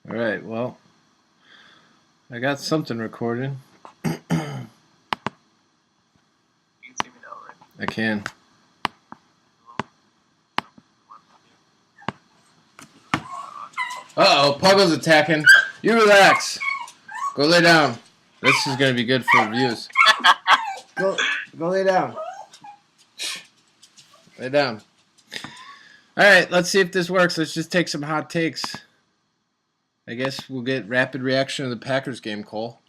All right, well, I got something recorded. I You can see me now, right? can. Uh-oh, Puggle's attacking. You relax. Go lay down. This is going to be good for views. Go lay down. Lay down. All right, let's see if this works. Let's just take some hot takes. I guess we'll get rapid reaction to the Packers game, Cole.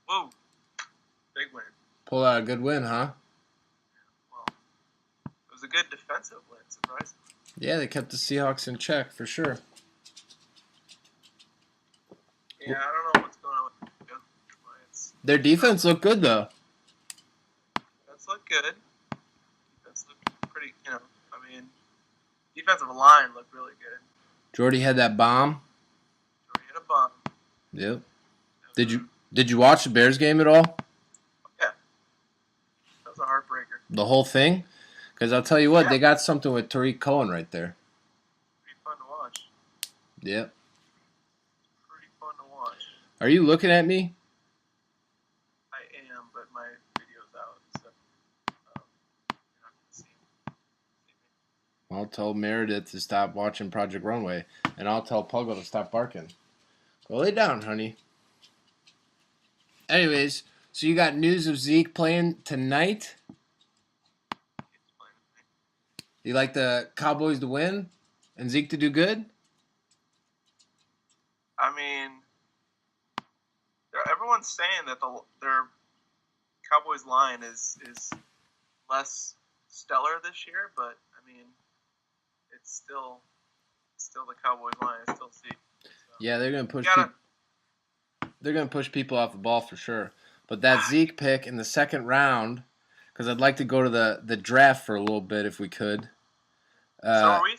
Whoa. Big win. Pull out a good win, huh? Well, it was a good defensive win, surprisingly. Yeah, they kept the Seahawks in check, for sure. Yeah, I don't know what's going on with the Giants. Their defense looked good, though. Defense looked good. Defense looked pretty, defensive line looked really good. Jordy had that bomb. Jordy hit a bomb. Yep. Did you watch the Bears game at all? Yeah. That was a heartbreaker. The whole thing? Because I'll tell you what, they got something with Tariq Cohen right there. Pretty fun to watch. Yep. Pretty fun to watch. Are you looking at me? I am, but my video's out, so you're not going to see me. I'll tell Meredith to stop watching Project Runway, and I'll tell Puggle to stop barking. Go lay down, honey. Anyways, so you got news of Zeke playing tonight? You like the Cowboys to win and Zeke to do good? I mean, everyone's saying that their Cowboys line is less stellar this year, but I mean, it's still the Cowboys line. It's still Zeke. So. Yeah, they're gonna push. They're gonna push people off the ball for sure. But that Zeke pick in the second round, because I'd like to go to the draft for a little bit if we could. So are we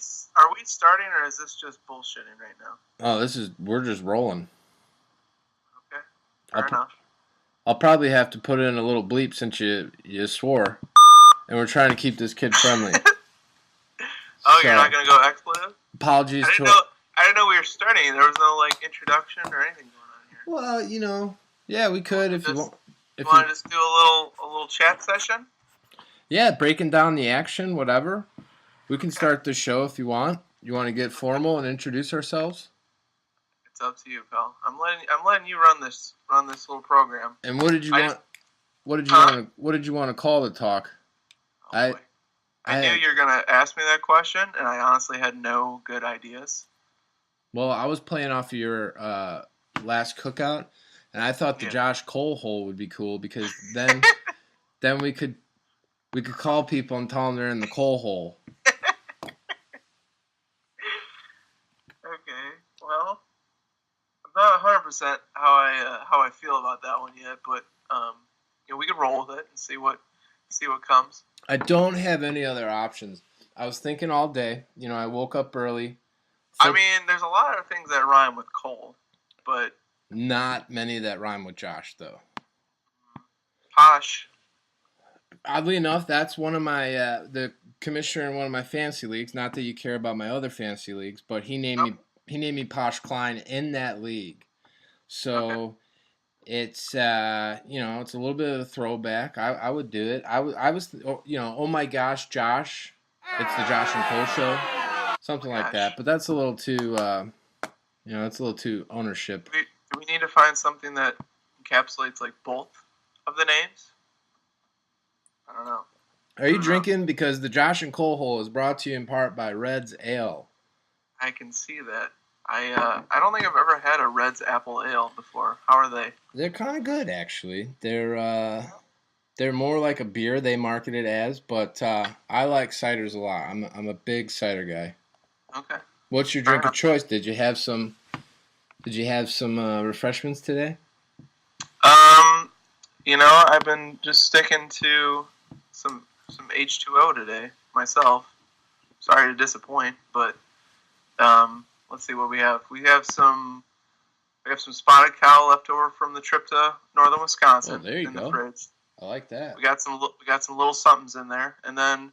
starting, or is this just bullshitting right now? Oh, we're just rolling. Okay, fair enough. I'll probably have to put in a little bleep since you swore, and we're trying to keep this kid friendly. Oh, so, you're not gonna go expletive? Apologies I didn't know we were starting. There was no introduction or anything going on here. Well, yeah, we could if you want. If you want to just do a little chat session? Yeah, breaking down the action, whatever. We can start the show if you want. You want to get formal and introduce ourselves? It's up to you, pal. I'm letting you run this little program. And what did you want? What did you want to call the talk? Oh, I knew you were gonna ask me that question, and I honestly had no good ideas. Well, I was playing off of your last cookout, and I thought the Josh Cole hole would be cool because then we could call people and tell them they're in the coal hole. Okay, well, I'm not 100% how I feel about that one yet, but we could roll with it and see what comes. I don't have any other options. I was thinking all day. I woke up early. I mean, there's a lot of things that rhyme with Cole, but not many that rhyme with Josh, though. Posh. Oddly enough, that's one of my the commissioner in one of my fantasy leagues. Not that you care about my other fantasy leagues, but he named me Posh Klein in that league. So it's it's a little bit of a throwback. I would do it. I was oh my gosh, Josh. It's the Josh and Cole show, something like that. But that's a little too it's a little too ownership. Do we need to find something that encapsulates both of the names? I don't know. Are you drinking? Because the Josh and Cole hole is brought to you in part by Red's Ale. I can see that. I don't think I've ever had a Red's Apple Ale before. How are they? They're kind of good, actually. They're more like a beer they market it as, but I like ciders a lot. I'm a big cider guy. Okay. What's your drink of choice? Did you have some refreshments today? I've been just sticking to some H2O today myself. Sorry to disappoint, but let's see what we have. We have some spotted cow left over from the trip to northern Wisconsin. Oh, there you go. The fridge. I like that. We got some little somethings in there, and then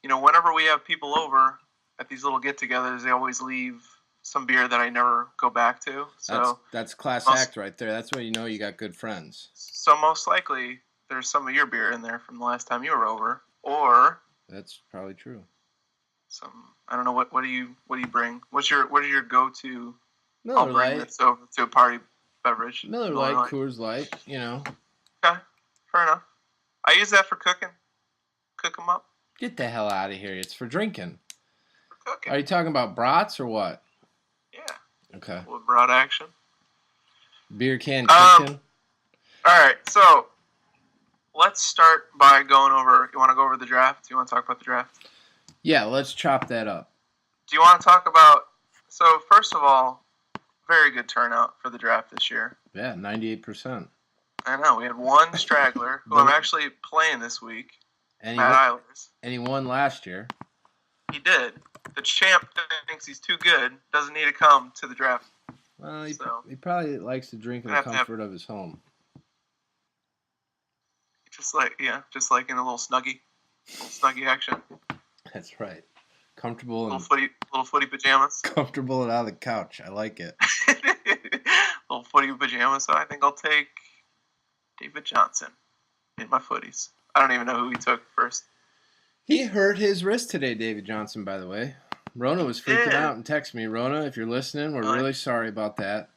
whenever we have people over at these little get-togethers, they always leave some beer that I never go back to. So that's class act right there. That's where you know you got good friends. So most likely there's some of your beer in there from the last time you were over, or that's probably true. I don't know what do you bring? What is your go-to? Miller Lite. This over to a party beverage. Miller Lite, Coors Light, you know. Okay, fair enough. I use that for cooking. Cook them up. Get the hell out of here! It's for drinking. For cooking. Are you talking about brats or what? Yeah. Okay. With brat action. Beer can cooking. All right, so let's start by going over. You want to go over the draft? Do you want to talk about the draft? Yeah, let's chop that up. Do you want to talk about? So first of all, very good turnout for the draft this year. Yeah, 98%. I know. We had one straggler who I'm actually playing this week. Matt Eilers. And he won last year. He did. The champ thinks he's too good. Doesn't need to come to the draft. Well, he probably likes to drink in the comfort of his home. Just like in a little snuggie action. That's right. Comfortable little footy pajamas. Comfortable and on the couch. I like it. Little footy pajamas. So I think I'll take David Johnson in my footies. I don't even know who he took first. He hurt his wrist today, David Johnson, by the way. Rona was freaking out and texted me. Rona, if you're listening, we're really sorry about that.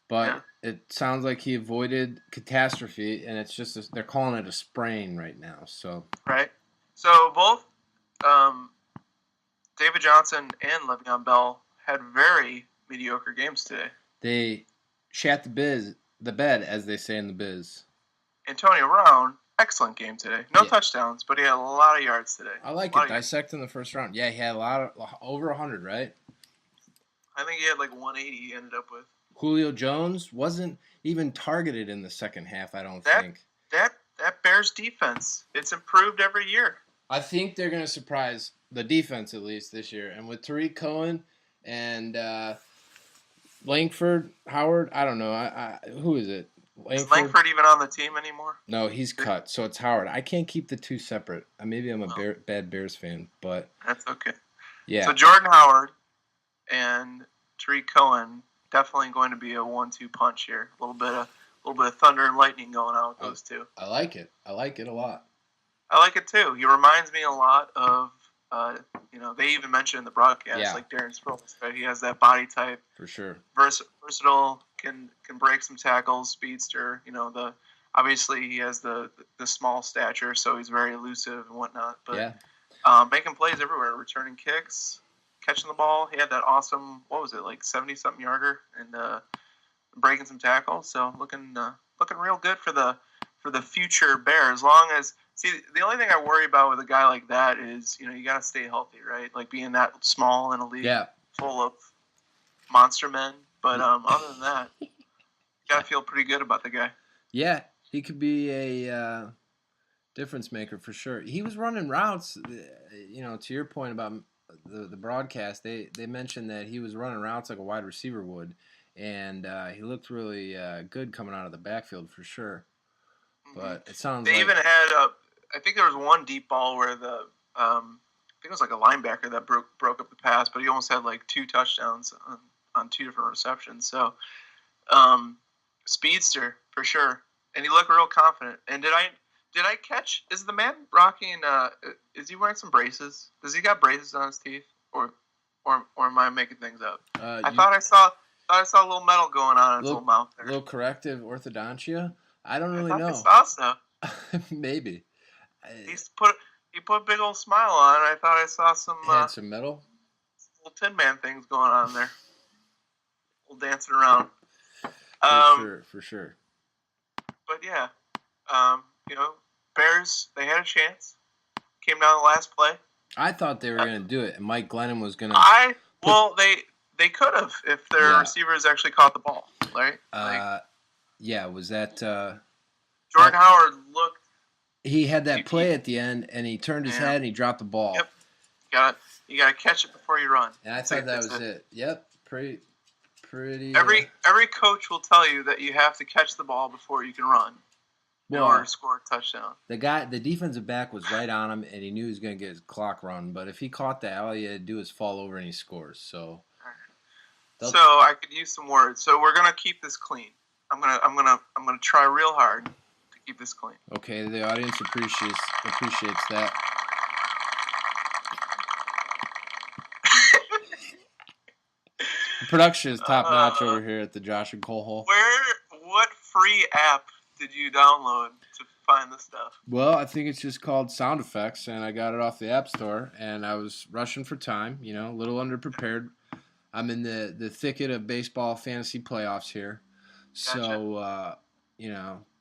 But it sounds like he avoided catastrophe, and it's just they're calling it a sprain right now. So right. So both David Johnson and Le'Veon Bell had very mediocre games today. They shat the bed, as they say in the biz. Antonio Brown, excellent game today. No touchdowns, but he had a lot of yards today. I like it. Dissect in the first round. Yeah, he had a lot of over 100, right? I think he had like 180 he ended up with. Julio Jones wasn't even targeted in the second half, I don't think. That Bears defense, it's improved every year. I think they're going to surprise the defense at least this year. And with Tariq Cohen and Langford, Howard, I don't know. Who is it? Is Langford even on the team anymore? No, he's cut, so it's Howard. I can't keep the two separate. Maybe I'm a bad Bears fan, but that's okay. Yeah. So Jordan Howard and Tariq Cohen definitely going to be a 1-2 punch here. A little bit of thunder and lightning going on with those two. I like it. I like it a lot. I like it too. He reminds me a lot of they even mentioned in the broadcast like Darren Sproles. Right? He has that body type for sure. Versatile, can break some tackles, speedster. Obviously he has the small stature, so he's very elusive and whatnot. But making plays everywhere, returning kicks, catching the ball. He had that awesome 70-something yarder and breaking some tackles. So looking real good for the future Bears. As long as the only thing I worry about with a guy like that is you got to stay healthy, right? Like being that small in a league full of monster men. But other than that, you got to feel pretty good about the guy. Yeah, he could be a difference maker for sure. He was running routes. To your point about the broadcast, they mentioned that he was running routes like a wide receiver would, and he looked really good coming out of the backfield for sure. But it sounds they even had I think there was one deep ball where I think it was like a linebacker that broke up the pass, but he almost had like 2 touchdowns on 2 different receptions. So speedster for sure, and he looked real confident. And did I catch? Is the man rocking? Is he wearing some braces? Does he got braces on his teeth, or am I making things up? I thought I saw a little metal going on in his little mouth there. A little corrective orthodontia. I don't really know. I saw so. Maybe. He put a big old smile on. I thought I saw some. Had some metal. Little Tin Man things going on there. Little dancing around. For sure. But yeah, Bears, they had a chance. Came down the last play. I thought they were going to do it, and Mike Glennon was going to. They could have if their receivers actually caught the ball, right? Was that Jordan Howard looked? He had that play at the end, and he turned his head and he dropped the ball. Yep, you got to catch it before you run. And I thought that was it. Yep, pretty. Every coach will tell you that you have to catch the ball before you can run. In order to score a touchdown. The defensive back was right on him, and he knew he was going to get his clock run. But if he caught that, all he had to do was fall over and he scores. So, So I could use some words. So we're gonna keep this clean. I'm gonna try real hard to keep this clean. Okay, the audience appreciates that. The production is top notch over here at the Josh and Cole Hole. What free app did you download to find this stuff? Well, I think it's just called Sound Effects, and I got it off the App Store, and I was rushing for time, a little underprepared. I'm in the thicket of baseball fantasy playoffs here. Gotcha. So,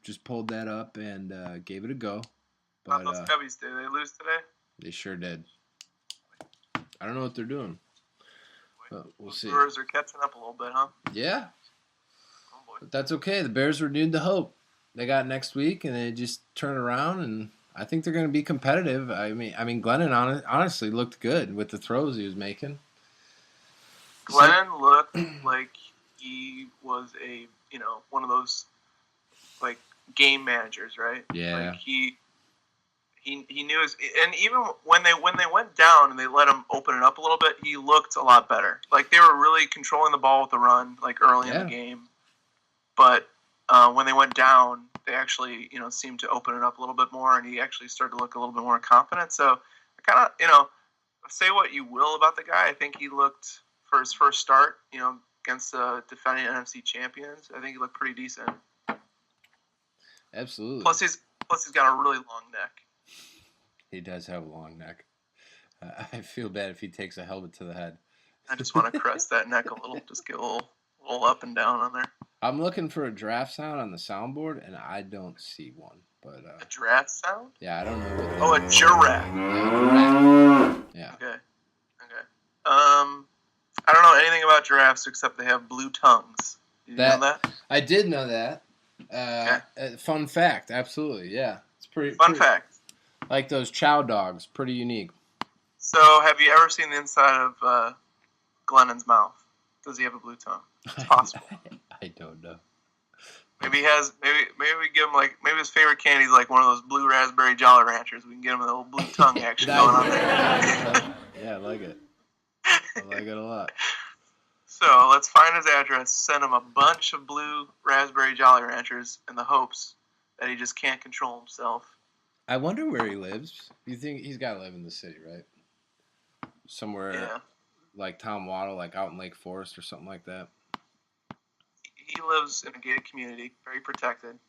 just pulled that up and gave it a go. But those Cubbies, did they lose today? They sure did. I don't know what they're doing. But we'll see. The Brewers are catching up a little bit, huh? Yeah. Oh, boy. But that's okay. The Bears renewed the hope. They got next week, and they just turn around, and I think they're going to be competitive. I mean, Glennon honestly looked good with the throws he was making. Glennon looked like he was one of those like game managers, right? Yeah. Like he knew his, and even when they went down and they let him open it up a little bit, he looked a lot better. Like they were really controlling the ball with the run, like early in the game. But when they went down, they actually seemed to open it up a little bit more, and he actually started to look a little bit more confident. So I kind of say what you will about the guy. I think he looked for his first start, against the defending NFC champions. I think he looked pretty decent. Absolutely. Plus he's got a really long neck. He does have a long neck. I feel bad if he takes a helmet to the head. I just want to caress that neck a little. Just get a little up and down on there. I'm looking for a draft sound on the soundboard, and I don't see one. But a draft sound? Yeah, I don't know. What a giraffe. Yeah. Okay. I don't know anything about giraffes except they have blue tongues. Did you know that? I did know that. Fun fact, absolutely, yeah. It's pretty fun fact. Like those chow dogs, pretty unique. So, have you ever seen the inside of Glennon's mouth? Does he have a blue tongue? It's possible. I don't know. Maybe he has. Maybe we give him maybe his favorite candy is like one of those blue raspberry Jolly Ranchers. We can get him a little blue tongue action going on there. Yeah, I like it. I like it a lot. So let's find his address, send him a bunch of blue raspberry Jolly Ranchers in the hopes that he just can't control himself. I wonder where he lives. You think he's got to live in the city, right? Somewhere like Tom Waddle, like out in Lake Forest or something like that. He lives in a gated community, very protected.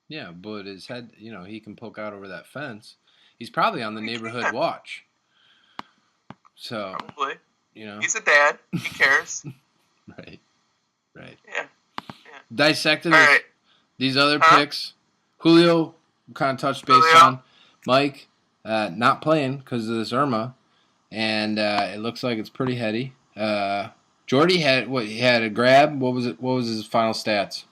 Yeah, but his head, he can poke out over that fence. He's probably on the neighborhood watch. So, probably. He's a dad. He cares. Right. Yeah. Dissected these other picks. Julio kind of touched base on. Mike, not playing because of this Irma, and it looks like it's pretty heady. Jordy had He had a grab. What was it? What was his final stats?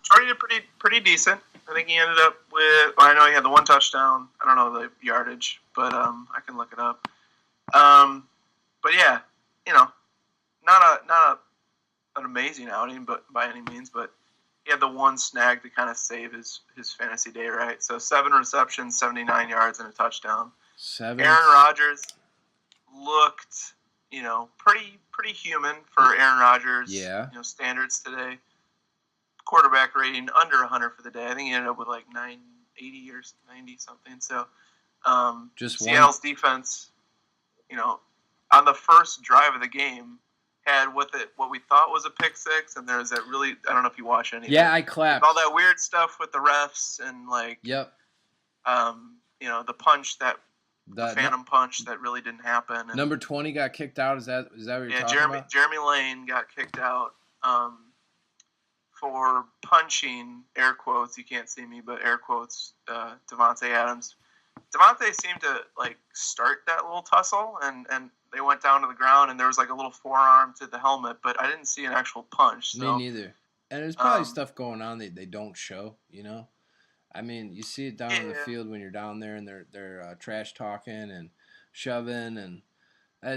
Jordy did pretty decent. I think he ended up with. Well, I know he had the one touchdown. I don't know the yardage, but I can look it up. But yeah, not an amazing outing, but by any means. But he had the one snag to kind of save his fantasy day, right? So 7 receptions, 79 yards, and a touchdown. 7. Aaron Rodgers looked, pretty human for Aaron Rodgers. Yeah. Standards today. Quarterback rating under 100 for the day. I think he ended up with like 980 or 90 something. So, just Seattle's defense, on the first drive of the game, had what we thought was a pick six, and there's that really, I don't know if you watch anything. Yeah, I clapped. All that weird stuff with the refs and Yep. The punch the phantom punch that really didn't happen. And number 20 got kicked out. Is that what you're talking about? Jeremy Lane got kicked out for punching, air quotes, you can't see me, but air quotes, Devontae Adams. Devontae seemed to start that little tussle, and they went down to the ground, and there was a little forearm to the helmet, but I didn't see an actual punch. So, me neither. And there's probably stuff going on that they don't show. I mean, you see it down in the field when you're down there, and they're trash talking and shoving, and I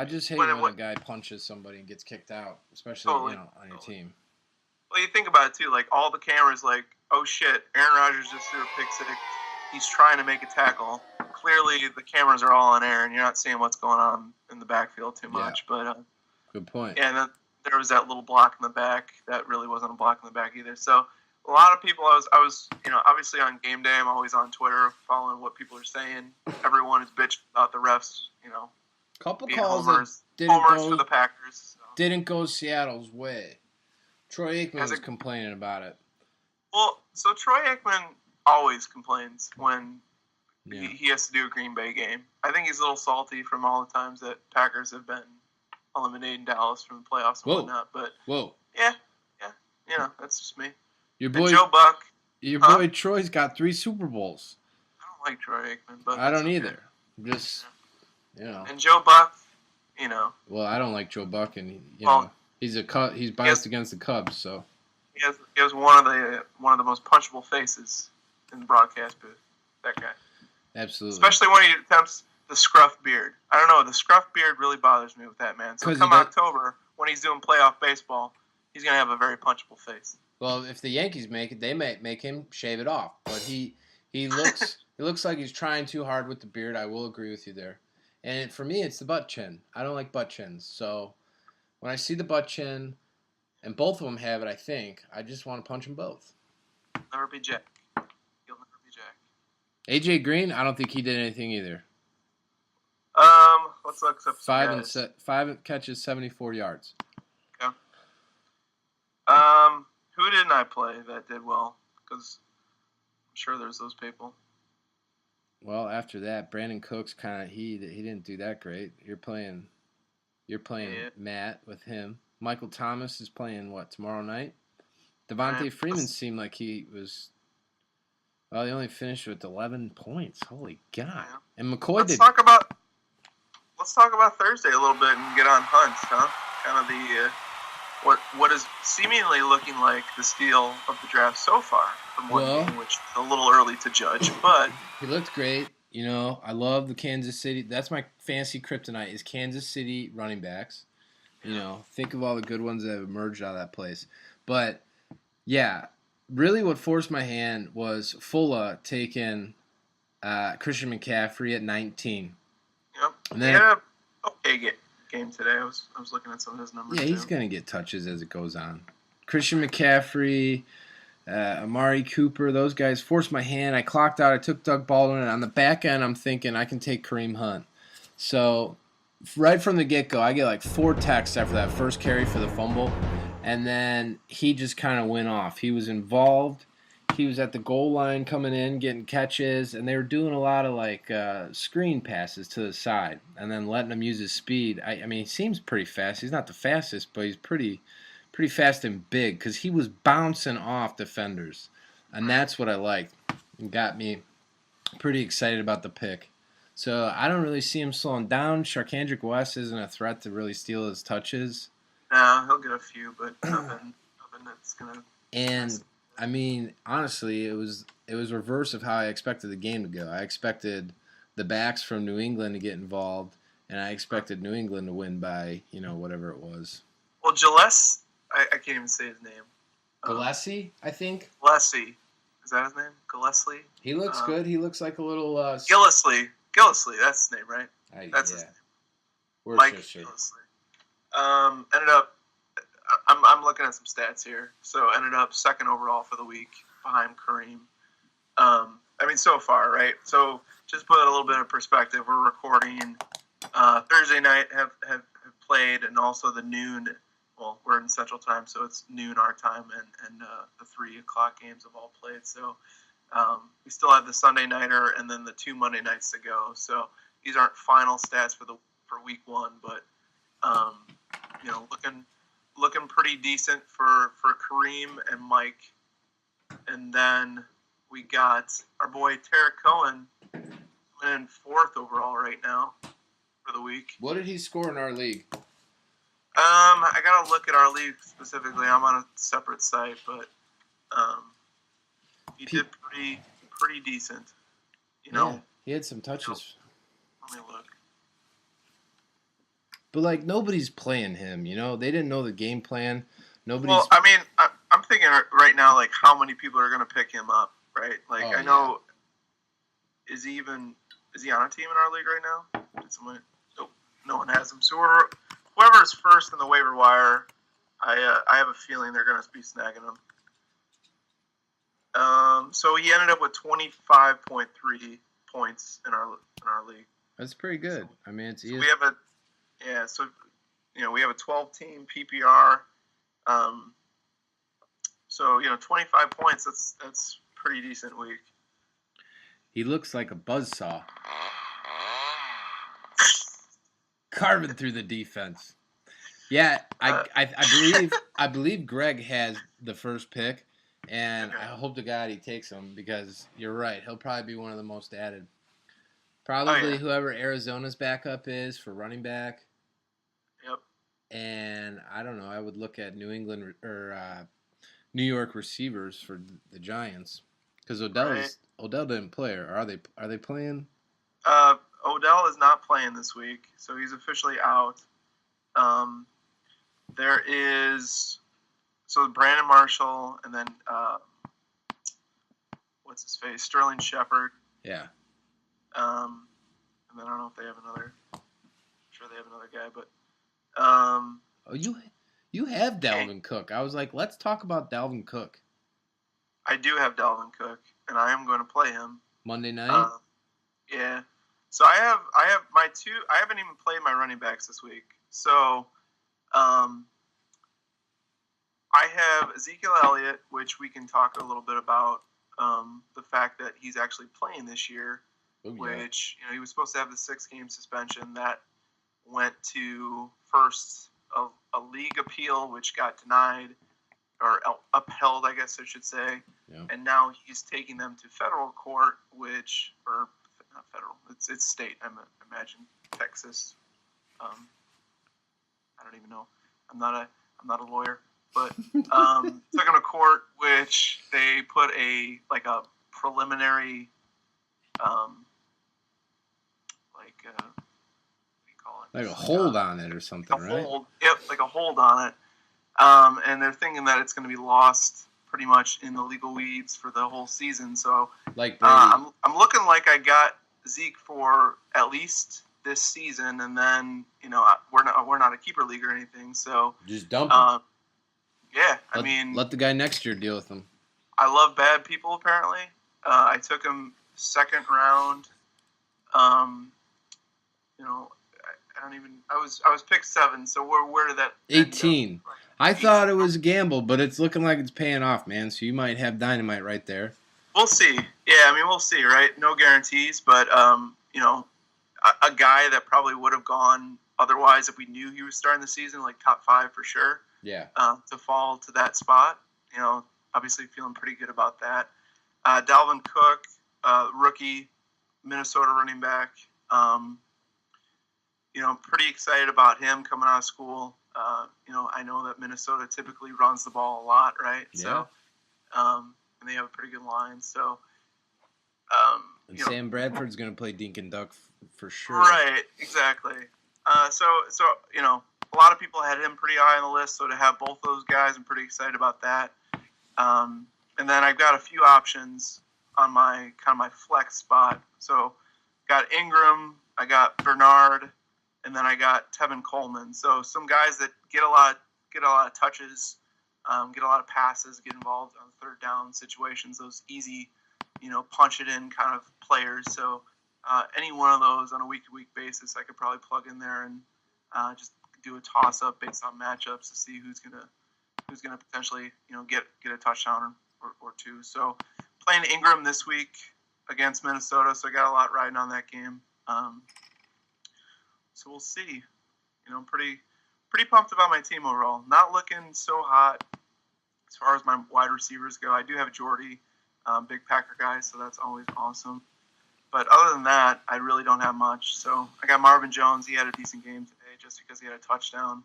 just hate when a guy punches somebody and gets kicked out, especially on your team. Well, you think about it too. All the cameras, oh shit, Aaron Rodgers just threw a pick six. he's trying to make a tackle. Clearly, the cameras are all on air, and you're not seeing what's going on in the backfield too much. Yeah. But Good point. yeah, and then there was that little block in the back that really wasn't a block in the back either. So a lot of people, I was, obviously on game day, I'm always on Twitter following what people are saying. Everyone is bitching about the refs, Couple being calls homers for the Packers. So. Didn't go Seattle's way. Troy Aikman was complaining about it. Well, so Troy Aikman always complains when he has to do a Green Bay game. I think he's a little salty from all the times that Packers have been eliminating Dallas from the playoffs and whatnot. But yeah, that's just me. Your boy Joe Buck. Your boy Troy's got 3 Super Bowls. I don't like Troy Aikman, but I don't either. Just And Joe Buck, Well, I don't like Joe Buck, and he's biased against the Cubs, so. He has one of the most punchable faces in the broadcast booth. That guy. Absolutely. Especially when he attempts the scruff beard. I don't know. The scruff beard really bothers me with that man. So come October, when he's doing playoff baseball, he's gonna have a very punchable face. Well, if the Yankees make it, they may make him shave it off. But he looks like he's trying too hard with the beard. I will agree with you there. And for me, it's the butt chin. I don't like butt chins. So when I see the butt chin, and both of them have it, I think, I just want to punch them both. Never be Jack. You'll never be Jack. AJ Green, I don't think he did anything either. Let's look up some guys. 5 catches, 74 yards. Okay. Who didn't I play that did well? Because I'm sure there's those people. Well, after that, Brandon Cooks he didn't do that great. You're playing Matt with him. Michael Thomas is playing tomorrow night? Devontae Freeman seemed like he was. Well, he only finished with 11 points. Holy God! Yeah. And McCoy Let's talk about Thursday a little bit and get on Hunt, huh? Kind of the what is seemingly looking like the steal of the draft so far from one game, which is a little early to judge, but he looked great. I love the Kansas City. That's my fantasy kryptonite is Kansas City running backs. Think of all the good ones that have emerged out of that place. But, yeah, really what forced my hand was Fulla taking Christian McCaffrey at 19. Yep. And then, he had an okay game today. I was looking at some of his numbers. Yeah, he's going to get touches as it goes on. Christian McCaffrey, Amari Cooper, those guys forced my hand. I clocked out. I took Doug Baldwin. And on the back end, I'm thinking I can take Kareem Hunt. So right from the get-go, I get 4 texts after that first carry for the fumble, and then he just kind of went off. He was involved. He was at the goal line coming in, getting catches, and they were doing a lot of screen passes to the side and then letting him use his speed. I mean, he seems pretty fast. He's not the fastest, but he's pretty fast and big because he was bouncing off defenders, and that's what I liked. It got me pretty excited about the pick. So I don't really see him slowing down. Sharkandrick West isn't a threat to really steal his touches. No, he'll get a few, but nothing that's gonna. And I mean, honestly, it was reverse of how I expected the game to go. I expected the backs from New England to get involved, and I expected New England to win by whatever it was. Well, Gillespie, I can't even say his name. Gillespie, I think. Gillespie, is that his name? Gillespie. He looks good. He looks like a little. Gillespie, that's his name, right? That's his name. Mike Gillespie. Ended up, I'm looking at some stats here. So ended up second overall for the week behind Kareem. I mean, so far, right? So just put a little bit of perspective. We're recording Thursday night, have played, and also the noon. Well, we're in Central Time, so it's noon our time, and the 3 o'clock games have all played. So we still have the Sunday nighter and then the 2 Monday nights to go. So these aren't final stats for week 1, but looking pretty decent for Kareem and Mike. And then we got our boy Tarek Cohen in 4th overall right now for the week. What did he score in our league? I gotta look at our league specifically. I'm on a separate site, but he did pretty decent. Yeah, he had some touches. Let me look. But nobody's playing him. They didn't know the game plan. Nobody's. Well, I mean, I'm thinking right now, how many people are gonna pick him up, right? I know is he on a team in our league right now? Did someone? Nope, no one has him. So whoever's first in the waiver wire, I have a feeling they're going to be snagging him. So he ended up with 25.3 points in our league. That's pretty good. I mean, we have a 12-team PPR. So 25 points. That's pretty decent week. He looks like a buzzsaw, carving through the defense. Yeah, I believe Greg has the first pick, and I hope to God he takes him because you're right. He'll probably be one of the most added. Probably whoever Arizona's backup is for running back. Yep. And I don't know. I would look at New England or New York receivers for the Giants because Odell didn't play. Or are they playing? Odell is not playing this week, so he's officially out. There is Brandon Marshall and then what's his face, Sterling Shepard. Yeah. And then I don't know if they have another. I'm sure they have another guy, but you have Dalvin Cook. I was like, let's talk about Dalvin Cook. I do have Dalvin Cook, and I am going to play him Monday night. Yeah. So I have my two. I haven't even played my running backs this week. So, I have Ezekiel Elliott, which we can talk a little bit about the fact that he's actually playing this year. Oh, yeah. Which he was supposed to have the 6-game suspension that went to first a league appeal, which got denied or upheld, I guess I should say. Yeah. And now he's taking them to federal court, or not federal, it's state. I imagine Texas. I don't even know. I'm not a lawyer, but took him to court, which they put a preliminary. Like a hold on it or something, right? Yep, like a hold on it. And they're thinking that it's going to be lost pretty much in the legal weeds for the whole season. So, I'm looking like I got Zeke for at least this season, and then we're not a keeper league or anything. So just dump him. Yeah, let the guy next year deal with him. I love bad people. Apparently, I took him second round. I was picked 7. So where did that 18? I thought it was a gamble, but it's looking like it's paying off, man. So you might have dynamite right there. We'll see. Yeah, we'll see, right? No guarantees, but a guy that probably would have gone otherwise if we knew he was starting the season, like top 5 for sure. Yeah. To fall to that spot, obviously feeling pretty good about that. Dalvin Cook, rookie, Minnesota running back. Pretty excited about him coming out of school. I know that Minnesota typically runs the ball a lot, right? Yeah. So, and they have a pretty good line. So, Sam Bradford's going to play Dink and Duck for sure. Right, exactly. So a lot of people had him pretty high on the list. So to have both those guys, I'm pretty excited about that. And then I've got a few options on my flex spot. So got Ingram, I got Bernard, and then I got Tevin Coleman. So some guys that get a lot of touches, get a lot of passes, get involved on third down situations. Those easy, punch it in kind of players. So any one of those on a week-to-week basis, I could probably plug in there and just do a toss-up based on matchups to see who's gonna potentially get a touchdown or two. So playing Ingram this week against Minnesota, so I got a lot riding on that game. So we'll see. Pretty pumped about my team overall. Not looking so hot as far as my wide receivers go. I do have Jordy, big Packer guy, so that's always awesome. But other than that, I really don't have much. So I got Marvin Jones. He had a decent game today just because he had a touchdown.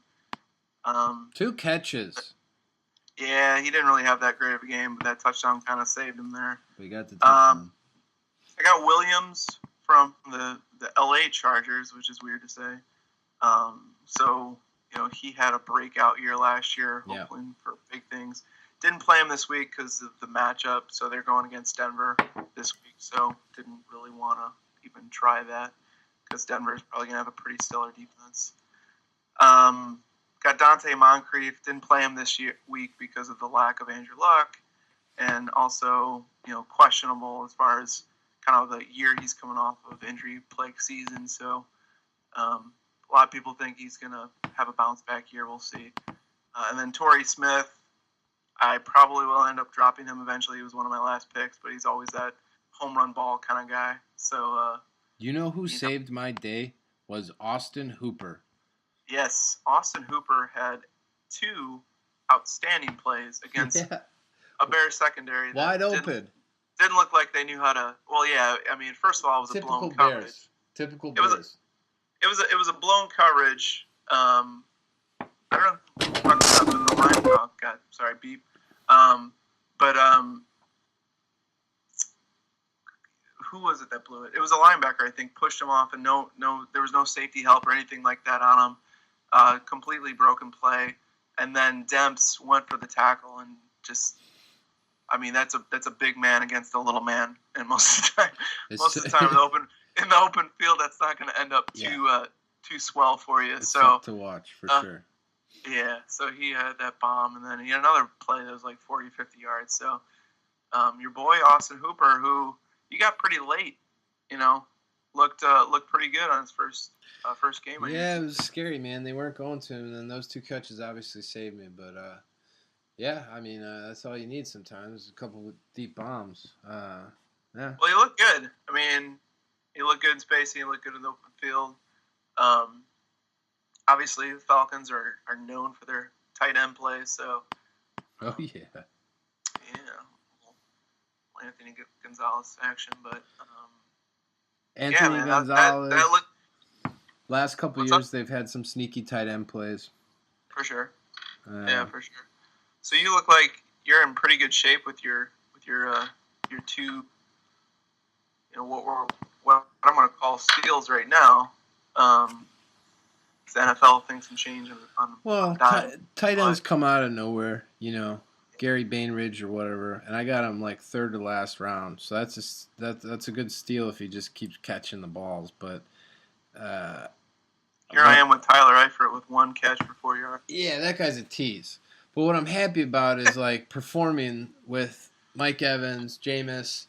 2 catches. Yeah, he didn't really have that great of a game, but that touchdown kind of saved him there. We got the touchdown. I got Williams from the LA Chargers, which is weird to say. So he had a breakout year last year, hoping for big things. Didn't play him this week because of the matchup, so they're going against Denver this week, so didn't really want to even try that because Denver is probably going to have a pretty stellar defense. Got Dante Moncrief, didn't play him this week because of the lack of Andrew Luck, and also, questionable as far as kind of the year he's coming off of injury-plagued season, so a lot of people think he's going to have a bounce-back year. We'll see. And then Torrey Smith, I probably will end up dropping him eventually. He was one of my last picks, but he's always that home run ball kind of guy. So, who saved my day was Austin Hooper. Yes, Austin Hooper had 2 outstanding plays against a Bears secondary. Wide open. Didn't look like they knew how to. Well, yeah. I mean, first of all, it was a blown coverage. Typical Bears. It was a blown coverage. I don't know if the line. Oh God, sorry, beep. But who was it that blew it? It was a linebacker, I think, pushed him off, and there was no safety help or anything like that on him. Completely broken play, and then Demps went for the tackle and just. I mean, that's a big man against a little man, and most of the time in the open field, that's not going to end up too swell for you. It's so tough to watch for sure. Yeah, so he had that bomb, and then he had another play that was like 40, 50 yards. So your boy Austin Hooper, who you got pretty late, looked pretty good on his first game. Yeah, it was scary, man. They weren't going to him, and then those 2 catches obviously saved me, but. Yeah, I mean, that's all you need sometimes. A couple of deep bombs. Yeah. Well, he looked good. I mean, he looked good in space. He looked good in the open field. Obviously, the Falcons are known for their tight end plays. So. Oh, yeah. Yeah. Anthony Gonzalez action, but. Anthony Gonzalez. That looked. Last couple of years, they've had some sneaky tight end plays. For sure. Yeah, for sure. So you look like you're in pretty good shape with your 2, what I'm going to call steals right now. The NFL things can change on tight ends come out of nowhere, Gary Bainbridge or whatever, and I got him like 3rd to last round. So that's a good steal if he just keeps catching the balls. But here I am with Tyler Eifert with 1 catch for 4 yards. Yeah, that guy's a tease. But what I'm happy about is like performing with Mike Evans, Jameis,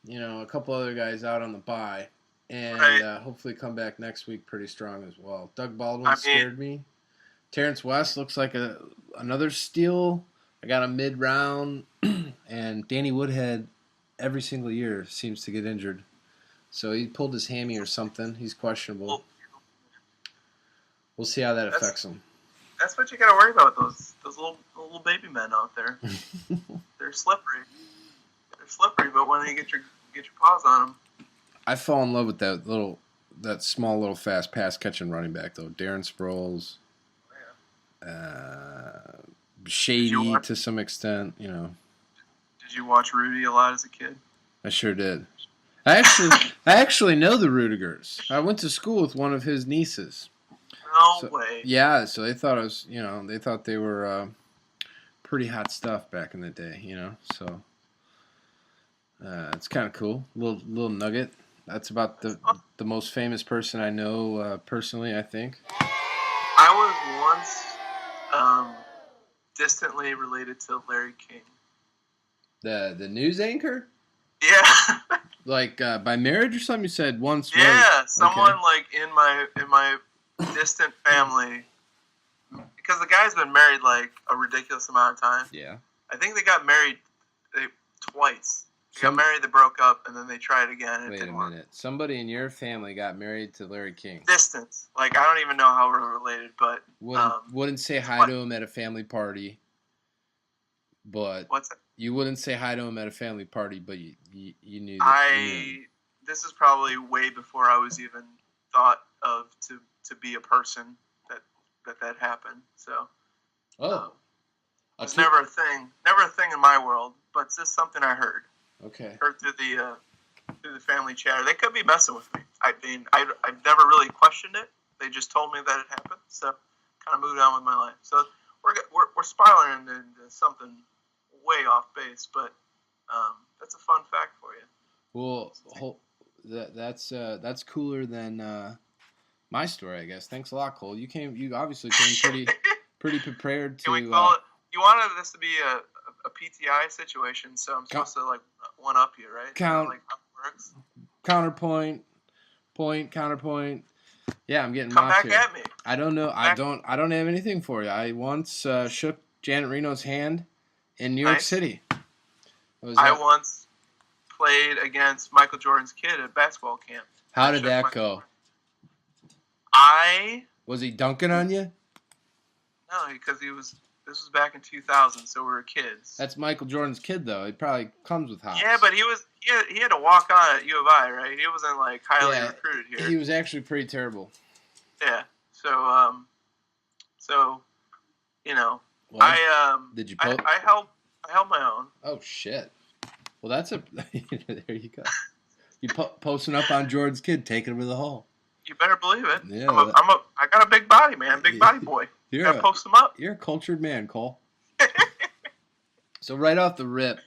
a couple other guys out on the bye, and hopefully come back next week pretty strong as well. Doug Baldwin scared me. Terrence West looks like another steal. I got a mid-round, and Danny Woodhead every single year seems to get injured. So he pulled his hammy or something. He's questionable. We'll see how that affects him. That's what you got to worry about, those little baby men out there. They're slippery. But when you get your paws on them. I fall in love with that small little fast pass catching running back though. Darren Sproles. Shady to some extent, Did you watch Rudy a lot as a kid? I sure did. I actually know the Rudigers. I went to school with one of his nieces. No way. Yeah, so they thought they thought they were pretty hot stuff back in the day, So it's kind of cool. Little nugget. That's about the most famous person I know personally, I think. I was once distantly related to Larry King. The news anchor? Yeah. Like by marriage or something? You said once. Yeah, someone like in my distant family, because the guy's been married like a ridiculous amount of time. Yeah. I think they got married twice. They got married, they broke up, and then they tried again. And wait a minute. Somebody in your family got married to Larry King. Distance. Like, I don't even know how we're related, but... Wouldn't say hi to him at a family party, but... What's that? You wouldn't say hi to him at a family party, but you knew This is probably way before I was even thought of to be a person that happened, so... It's never a thing in my world, but it's just something I heard. Okay. Heard through the family chatter. They could be messing with me. I mean, I've never really questioned it. They just told me that it happened, so kind of moved on with my life. So we're spiraling into something way off base, but that's a fun fact for you. Well, that's cooler than my story, I guess. Thanks a lot, Cole. You obviously came pretty prepared to. Can we call it? You wanted this to be a PTI situation, so I'm supposed to like one up you, right? Like how it works. Counterpoint. Yeah, I'm getting Come mocked back here. at me. I don't know. I don't have anything for you. I once shook Janet Reno's hand in New York City. I once played against Michael Jordan's kid at basketball camp. How did that go? Was he dunking on you? No, because this was back in 2000, so we were kids. That's Michael Jordan's kid, though. He probably comes with hops. Yeah, but he had to walk on at U of I, right? He wasn't like highly recruited here. He was actually pretty terrible. Yeah. So you know, well, did you? I held my own. Oh shit! Well, that's there you go. You posting up on Jordan's kid, taking him to the hall. You better believe it. Yeah, I got a big body, man. Big body boy. You gotta post him up. You're a cultured man, Cole. So right off the rip,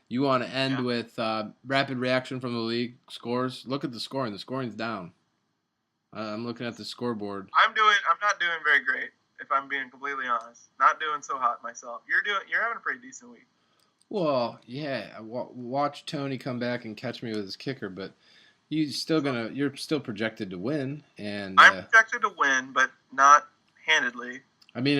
you want to end with rapid reaction from the league scores. Look at the scoring. The scoring's down. I'm looking at the scoreboard. I'm not doing very great, if I'm being completely honest. Not doing so hot myself. You're having a pretty decent week. Well, yeah. Watch Tony come back and catch me with his kicker, but you're still projected to win, and I'm projected to win, but not handedly. I mean,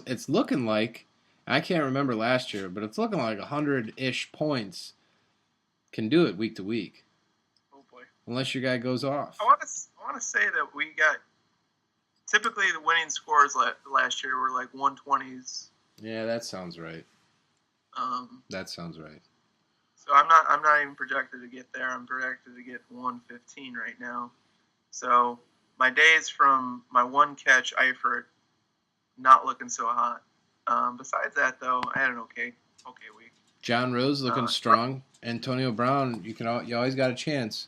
it's looking like, I can't remember last year, but it's looking like 100-ish points can do it week to week. Oh boy! Unless your guy goes off. I want to say that we got typically the winning scores last year were like 120s. Yeah, that sounds right. That sounds right. So I'm not even projected to get there. I'm projected to get 115 right now. So my days from my one catch Eifert not looking so hot. Besides that, though, I had an okay week. John Rose looking strong. Antonio Brown, you always got a chance.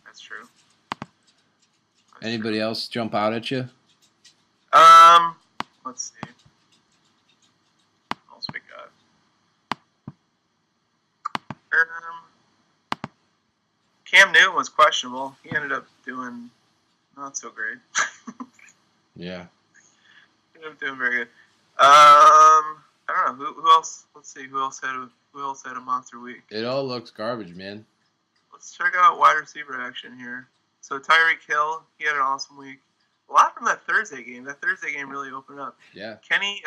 That's true. Anybody else jump out at you? Let's see. What else we got? Cam Newton was questionable. He ended up doing not so great. Yeah. He ended up doing very good. I don't know who else. Let's see who else had a monster week. It all looks garbage, man. Let's check out wide receiver action here. So Tyreek Hill, he had an awesome week. A lot from that Thursday game. That Thursday game really opened up. Yeah. Kenny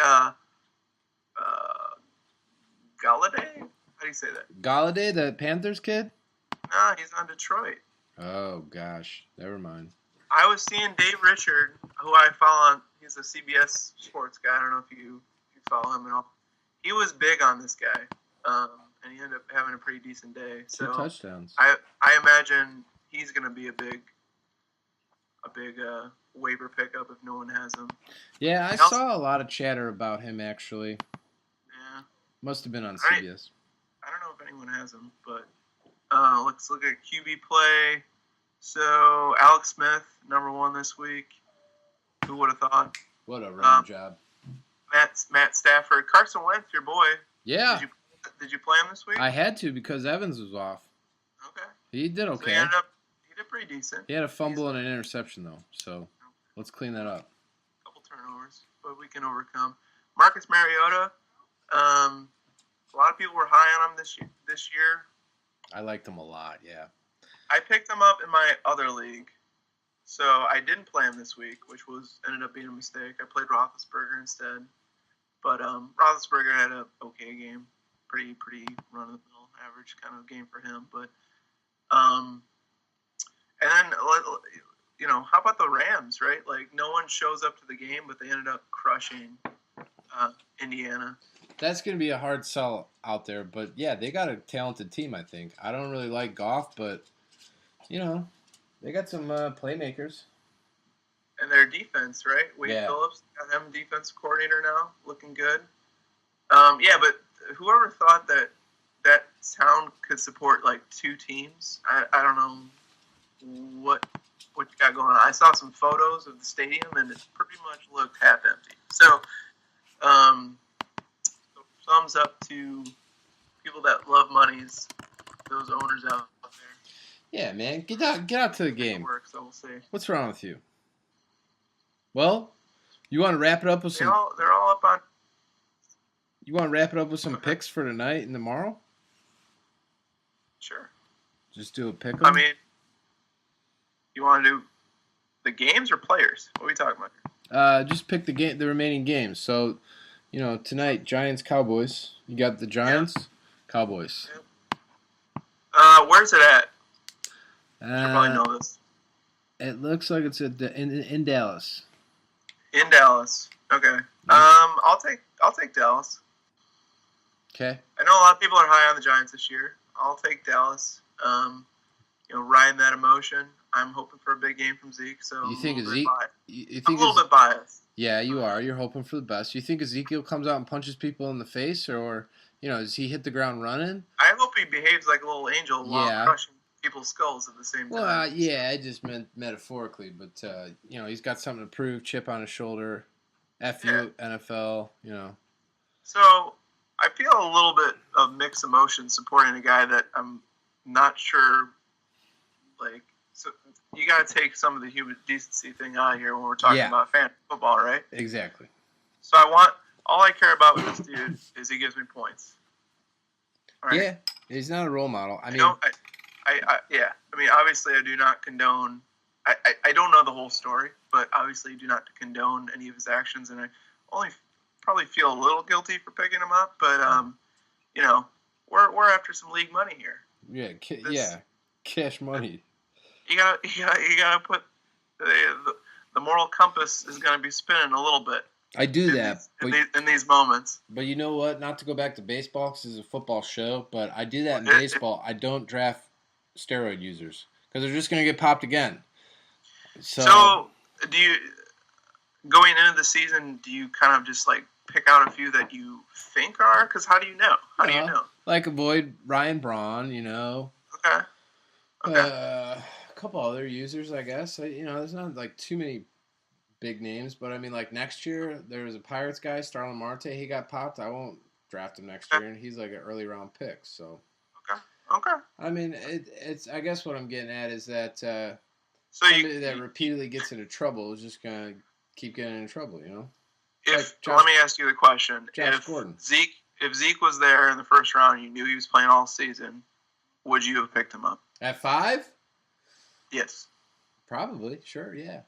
Galladay? How do you say that? Galladay, the Panthers kid? Nah, he's on Detroit. Oh, gosh. Never mind. I was seeing Dave Richard, who I follow on. He's a CBS sports guy. I don't know if you follow him at all. He was big on this guy, and he ended up having a pretty decent day. So 2 touchdowns. I imagine he's going to be a big waiver pickup if no one has him. Yeah, I saw a lot of chatter about him, actually. Yeah. Must have been on CBS. I don't know if anyone has him, but let's look at QB play. So, Alex Smith, number 1 this week. Who would have thought? What a run job. Matt Stafford. Carson Wentz, your boy. Yeah. Did you play him this week? I had to because Evans was off. Okay. He did okay. So he did pretty decent. He had a fumble and an interception, though. So, let's clean that up. A couple turnovers, but we can overcome. Marcus Mariota. A lot of people were high on him this year. I liked him a lot, yeah. I picked him up in my other league, so I didn't play him this week, which ended up being a mistake. I played Roethlisberger instead, but Roethlisberger had an okay game, pretty run-of-the-mill average kind of game for him. But and then how about the Rams, right? Like no one shows up to the game, but they ended up crushing Indiana. That's going to be a hard sell out there, but yeah, they got a talented team, I think. I don't really like Goff, but, they got some playmakers. And their defense, right? Wade Phillips, got him defense coordinator now, looking good. But whoever thought that town could support, like, 2 teams, I don't know what you got going on. I saw some photos of the stadium, and it pretty much looked half empty. So thumbs up to people that love monies, those owners out there. Yeah, man, get out to the game. Work, so we'll see. What's wrong with you? Well, you want to wrap it up with they're all up on. You want to wrap it up with some picks for tonight and tomorrow? Sure. Just do a pick 'em? I mean, you want to do the games or players? What are we talking about? Just pick the remaining games. So, tonight, Giants, Cowboys. You got the Giants, Cowboys. Where's it at? You probably know this. It looks like it's in Dallas. In Dallas. Okay. I'll take Dallas. Okay. I know a lot of people are high on the Giants this year. I'll take Dallas. Riding that emotion. I'm hoping for a big game from Zeke. So you think Zeke? I'm a little bit biased. Yeah, you are. You're hoping for the best. You think Ezekiel comes out and punches people in the face, or does he hit the ground running? I hope he behaves like a little angel while crushing people's skulls at the same time. Well, I just meant metaphorically, but he's got something to prove. Chip on his shoulder. FU, NFL. So I feel a little bit of mixed emotions supporting a guy that I'm not sure. So you got to take some of the human decency thing out of here when we're talking about fantasy football, right? Exactly. So all I care about with this dude is he gives me points. Right? Yeah, he's not a role model. I mean, obviously I do not condone. I don't know the whole story, but obviously I do not condone any of his actions, and I only probably feel a little guilty for picking him up. But we're after some league money here. Yeah, cash money. You gotta put the moral compass is gonna be spinning a little bit. I do that in these moments. But you know what? Not to go back to baseball because it's a football show, but I do that in baseball. I don't draft steroid users because they're just gonna get popped again. So do you, going into the season, do you kind of just pick out a few that you think are? Because how do you know? How do you know? Avoid Ryan Braun, Okay. A couple other users, I guess. There's not too many big names, but I mean, next year there was a Pirates guy, Starlin Marte. He got popped. I won't draft him next year, and he's an early round pick. So. Okay. I mean, it's. I guess what I'm getting at is that somebody that repeatedly gets into trouble is just gonna keep getting into trouble. Let me ask you the question: Gordon. If Zeke was there in the first round, and you knew he was playing all season, would you have picked him up at 5? Yes. Probably. Sure. Yeah.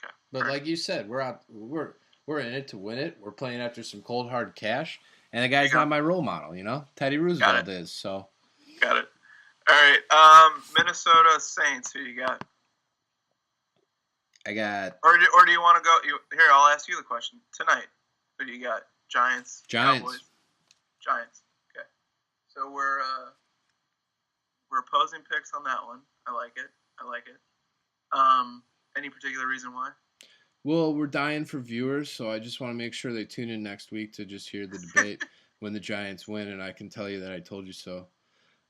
Okay. But like you said, we're in it to win it. We're playing after some cold hard cash, and the guy's not my role model. Teddy Roosevelt is. So. Got it. All right. Minnesota Saints. Who you got? I got. Or do you want to go? Here, I'll ask you the question tonight. Who do you got? Giants. Cowboys? Giants. Okay. So we're opposing picks on that one. I like it. Any particular reason why? Well, we're dying for viewers, so I just want to make sure they tune in next week to just hear the debate when the Giants win, and I can tell you that I told you so.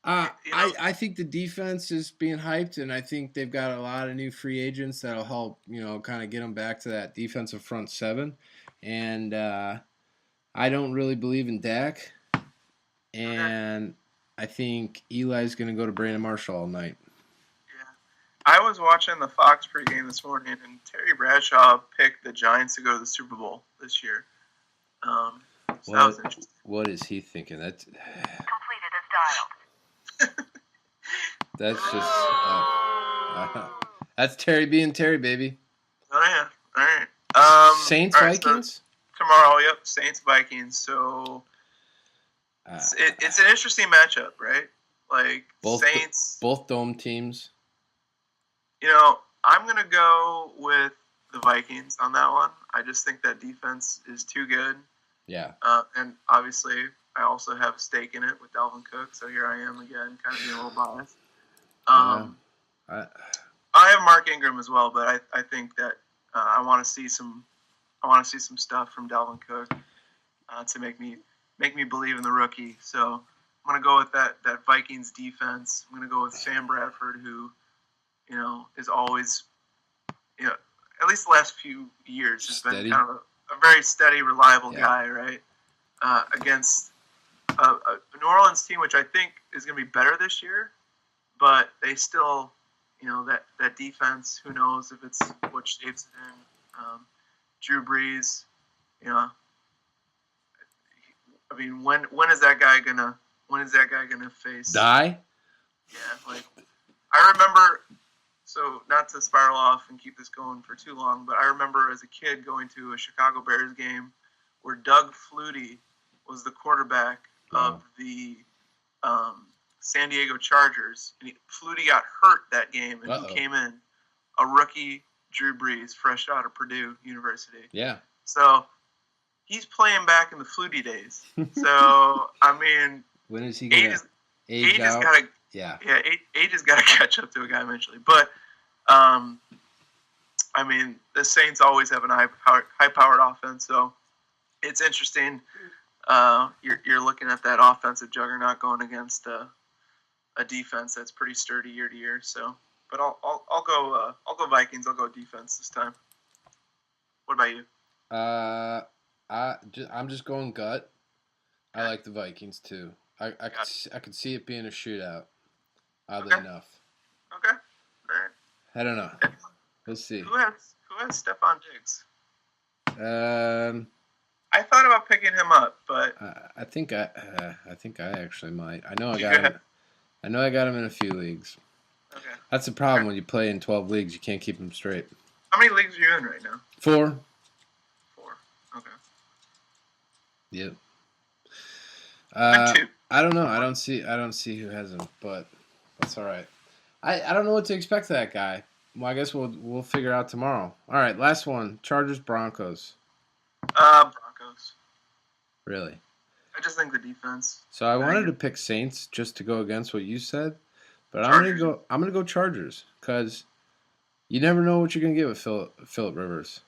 I think the defense is being hyped, and I think they've got a lot of new free agents that'll help, kind of get them back to that defensive front seven. And I don't really believe in Dak, and I think Eli's going to go to Brandon Marshall all night. Yeah, I was watching the Fox pregame this morning, and Terry Bradshaw picked the Giants to go to the Super Bowl this year. So that was interesting. What is he thinking? That's completed as dialed. That's just that's Terry being Terry, baby. Oh yeah, all right. Saints all right, Vikings so tomorrow. Yep, Saints Vikings. So it's an interesting matchup, right? Both Saints, both dome teams. I'm gonna go with the Vikings on that one. I just think that defense is too good. Yeah. And obviously, I also have a stake in it with Dalvin Cook, so here I am again, kind of being a little biased. I have Mark Ingram as well, but I think that I want to see some stuff from Dalvin Cook to make me believe in the rookie. So I'm gonna go with that Vikings defense. I'm gonna go with Sam Bradford, who is always at least the last few years has been kind of a very steady, reliable guy, right? Against New Orleans team, which I think is going to be better this year, but they still, that defense. Who knows if it's what shapes it in? Drew Brees, I mean, when is that guy gonna face Die? Yeah, like I remember. So not to spiral off and keep this going for too long, but I remember as a kid going to a Chicago Bears game where Doug Flutie was the quarterback of the San Diego Chargers, and Flutie got hurt that game, and who came in? A rookie, Drew Brees, fresh out of Purdue University. Yeah. So he's playing back in the Flutie days. So I mean, when is he gonna age out? Age has got to catch up to a guy eventually. But I mean, the Saints always have an high-powered offense, so it's interesting. You're looking at that offensive juggernaut going against a defense that's pretty sturdy year to year. So, but I'll go Vikings. I'll go defense this time. What about you? I'm just going gut. I like the Vikings too. I could see it being a shootout. Oddly enough. Okay. All right. I don't know. We'll see. Who has Stephon Diggs? I thought about picking him up, but I think I actually might. I know I got him in a few leagues. Okay. That's the problem when you play in 12 leagues. You can't keep them straight. How many leagues are you in right now? 4. 4. Okay. Yep. 2. I don't know. I don't see who has him, but that's all right. I don't know what to expect of that guy. Well, I guess we'll figure out tomorrow. All right, last one. Chargers Broncos. Broncos. Really? I just think the defense. So I wanted to pick Saints just to go against what you said, but I'm gonna go Chargers because you never know what you're gonna get with Phillip Rivers.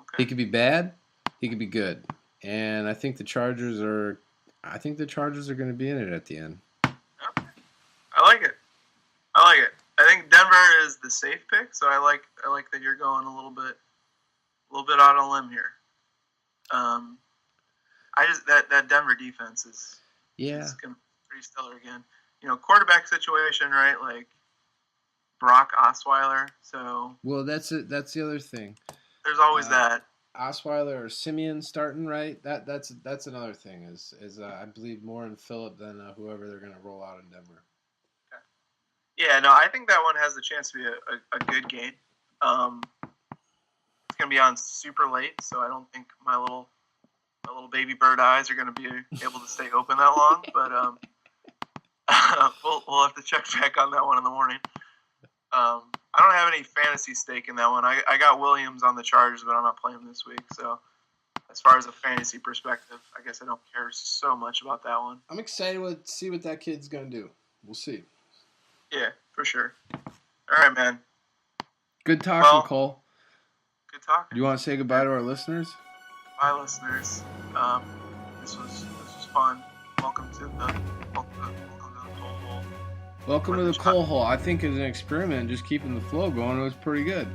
Okay. He could be bad, he could be good, and I think the Chargers are going to be in it at the end. Okay. I like it. I think Denver is the safe pick, so I like that you're going a little bit out on a limb here. That Denver defense is gonna be pretty stellar again. Quarterback situation, right? Like Brock Osweiler. So that's it. That's the other thing. There's always that. Osweiler or Simeon starting, right? That's another thing. Is I believe more in Phillip than whoever they're going to roll out in Denver. Okay. Yeah, no, I think that one has the chance to be a good game. It's going to be on super late, so I don't think my little baby bird eyes are going to be able to stay open that long. But we'll have to check back on that one in the morning. I don't have any fantasy stake in that one. I got Williams on the Chargers, but I'm not playing him this week. So as far as a fantasy perspective, I guess I don't care so much about that one. I'm excited to see what that kid's going to do. We'll see. Yeah, for sure. All right, man. Good talking, Cole. Good talking. You want to say goodbye to our listeners? Bye, listeners. This was fun. Welcome to the Coal Hole. Welcome to the Coal Hole. I think as an experiment, just keeping the flow going, it was pretty good.